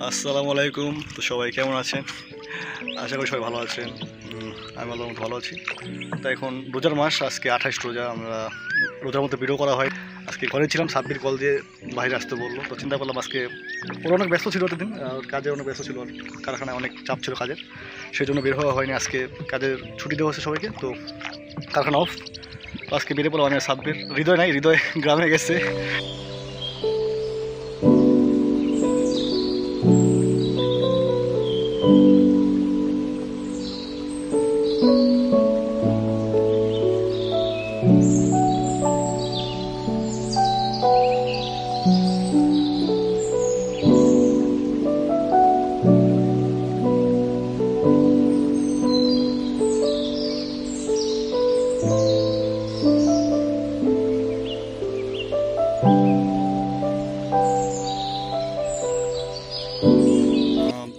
আসসালামু আলাইকুম। তো সবাই কেমন আছেন? আশা করি সবাই ভালো আছেন। আমি ভালো আছি। তো এখন রোজার মাস, আজকে 28 রোজা। আমরা রোজার মধ্যে ভিডিও করা হয়। আজকে ঘরে ছিলাম, সাব্বির কল দিয়ে বাইরে আসতে বললো, তো চিন্তা করলাম আজকে ওরা অনেক ব্যস্ত ছিল এতদিন, কাজে অনেক ব্যস্ত ছিল, কারখানায় অনেক চাপ ছিল কাজের, সেই জন্য বের হওয়া হয়নি। আজকে কাজের ছুটি দেওয়া হচ্ছে সবাইকে, তো কারখানা অফ। আজকে বেরিয়ে পড়লাম। আমি সাব্বির, হৃদয় নাই, হৃদয় গ্রামে গেছে।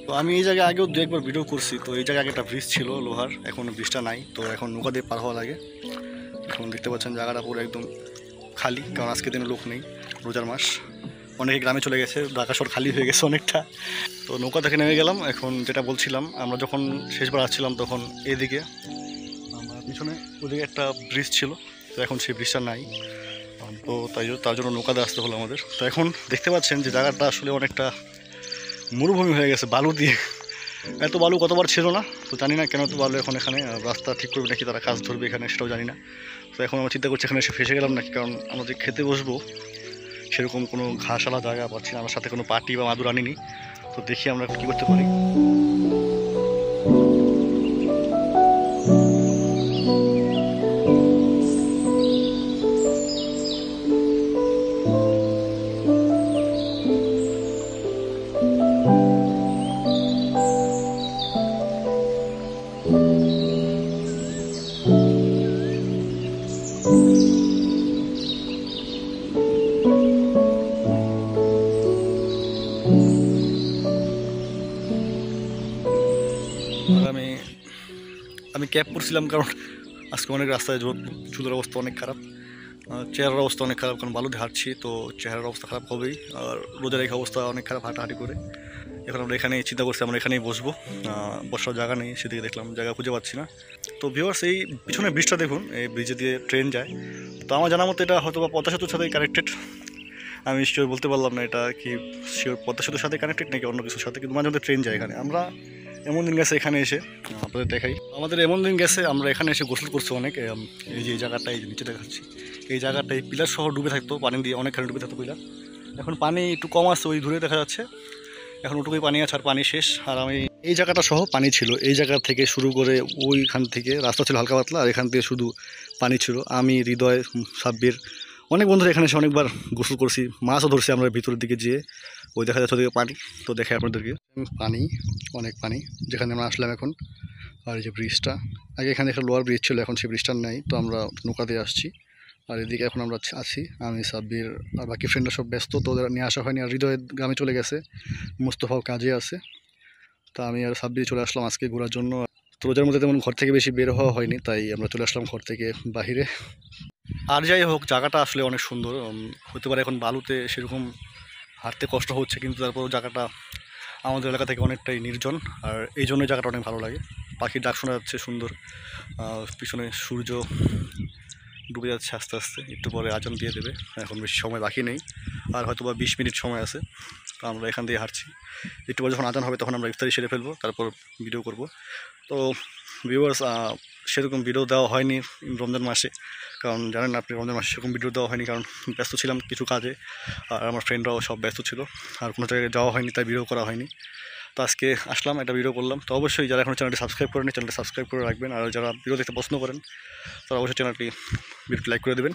তো আমি এই জায়গায় আগেও দু একবার ভিডিও করছি। তো এই জায়গায় আগে একটা ব্রিজ ছিল লোহার, এখন ব্রিজটা নাই। তো এখন নৌকা দিয়ে পার হওয়া লাগে। এখন দেখতে পাচ্ছেন জায়গাটা পুরো একদম খালি, কারণ আজকের দিনে লোক নেই, রোজার মাস। অনেকে গ্রামে চলে গেছে, ঢাকা শহর খালি হয়ে গেছে অনেকটা। তো নৌকা থেকে নেমে গেলাম। এখন যেটা বলছিলাম, আমরা যখন শেষবার আসছিলাম তখন এদিকে আমার পিছনে ওদিকে একটা ব্রিজ ছিল, তো এখন সেই ব্রিজটা নাই। তো তার জন্য নৌকা দিয়ে আসতে হলো আমাদের। তো এখন দেখতে পাচ্ছেন যে জায়গাটা আসলে অনেকটা মরুভূমি হয়ে গেছে, বালু দিয়ে। এত বালু কতবার ছিল না, তো জানি না কেন এত বালু এখন এখানে। রাস্তা ঠিক করবে নাকি তারা, কাজ ধরবে এখানে, সেটাও জানি না। তো এখন আমরা চিন্তা করছি এখানে এসে ফেসে গেলাম নাকি, কারণ আমরা যে খেতে বসবো সেরকম কোনো ঘাসওয়ালা জায়গা পাচ্ছি না। আমার সাথে কোনো পাটি বা মাদুর আনিনি। তো দেখি আমরা কী করতে পারি। আর আমি ক্যাব করছিলাম, কারণ আজকে অনেক রাস্তায় চুলের অবস্থা অনেক খারাপ, চেহারার অবস্থা অনেক খারাপ, কারণ বালুতে হাঁটছি, তো চেহারার অবস্থা খারাপ হবেই। আর রোজার রেখা অবস্থা অনেক খারাপ হাঁটাহাঁটি করে। এখন আমরা এখানেই চিন্তা করছি আমরা এখানেই বসবো। বসার জায়গা নেই, সেদিকে দেখলাম জায়গা খুঁজে পাচ্ছি না। তো ভিউয়ার্স, এই পিছনে ব্রিজটা দেখুন, এই ব্রিজে দিয়ে ট্রেন যায়। তো আমার জানার মতো এটা হয়তো বা পদ্মা সেতুর সাথে কানেক্টেড। আমি শিওর বলতে পারলাম না এটা কি শিওর পদ্মা সেতুর সাথে কানেক্টেড নাকি অন্য কিছুর সাথে, কিন্তু মাঝে মধ্যে ট্রেন যায় এখানে। আমরা এমন দিন গেছে এখানে এসে, আপনাদের দেখাই, আমাদের এমন দিন গেছে আমরা এখানে এসে গোসল করছি অনেক। এই যে এই জায়গাটা, এই যে নিচে দেখাচ্ছি, এই জায়গাটায় পিলার সহ ডুবে থাকতো, পানি দিয়ে অনেকখানি ডুবে থাকতো পিলার। এখন পানি একটু কম আসছে, ওই দূরে দেখা যাচ্ছে। এখন ওটুকুই পানি আছে, আর পানি শেষ। আর আমি এই জায়গাটা সহ পানি ছিল, এই জায়গা থেকে শুরু করে ওইখান থেকে রাস্তা ছিল হালকা পাতলা, আর এখান থেকে শুধু পানি ছিল। আমি, হৃদয়, সাব্বির, অনেক বন্ধুরা এখানে এসে অনেকবার গোসল করছি, মাছও ধরছি আমরা ভিতরের দিকে যেয়ে। ওই দেখা যাচ্ছে ওদিকে পানি, তো দেখাই আপনাদেরকে পানি, অনেক পানি যেখানে আমরা আসলাম এখন। আর এই যে ব্রিজটা, আগে এখানে একটা লোয়ার ব্রিজ ছিল, এখন সেই ব্রিজটা নেই, তো আমরা নৌকা দিয়ে আসছি। আর এদিকে এখন আমরা আছি, আমি, সাব্বির আর বাকি ফ্রেন্ডরা সব ব্যস্ত, তো ওদের নিয়ে আসা হয়নি। আর হৃদয় গ্রামে চলে গেছে, মুস্তফাও কাজে আছে। তা আমি আর সাব্বির চলে আসলাম আজকে ঘোরার জন্য। তো রোজার মধ্যে তেমন ঘর থেকে বেশি বের হওয়া হয়নি, তাই আমরা চলে আসলাম ঘর থেকে বাহিরে। আর যাই হোক, জায়গাটা আসলে অনেক সুন্দর। হতে পারে এখন বালুতে সেরকম হাঁটতে কষ্ট হচ্ছে, কিন্তু তারপর জায়গাটা আমাদের এলাকা থেকে অনেকটাই নির্জন, আর এই জন্যই জায়গাটা অনেক ভালো লাগে। পাখির ডাক শোনা যাচ্ছে সুন্দর, পিছনে সূর্য ডুবে যাচ্ছে আস্তে আস্তে, একটু পরে আজান দিয়ে দেবে। এখন বেশি সময় বাকি নেই, আর হয়তো বা 20 মিনিট সময় আছে। তো আমরা এখান দিয়ে হাঁটছি, একটু পরে যখন আজান হবে তখন আমরা ইফতারি সেরে ফেলবো, তারপর ভিডিও করব। তো ভিউয়ার্স, সেরকম ভিডিও দেওয়া হয়নি রমজান মাসে, কারণ জানেন আপনি রমজান মাসে সেরকম ভিডিও দেওয়া হয়নি, কারণ ব্যস্ত ছিলাম কিছু কাজে, আর আমার ফ্রেন্ডরাও সব ব্যস্ত ছিল, আর কোনো জায়গায় যাওয়া হয়নি, তাই ভিডিও করা হয়নি। তো আজকে আসলাম, একটা ভিডিও করলাম। তো অবশ্যই যারা এখন চ্যানেলটি সাবস্ক্রাইব করেনি, চ্যানেলটি সাবস্ক্রাইব করে রাখবেন, আর যারা ভিডিও দেখতে পছন্দ করেন তারা অবশ্যই ভিডিওটি লাইক করে দেবেন।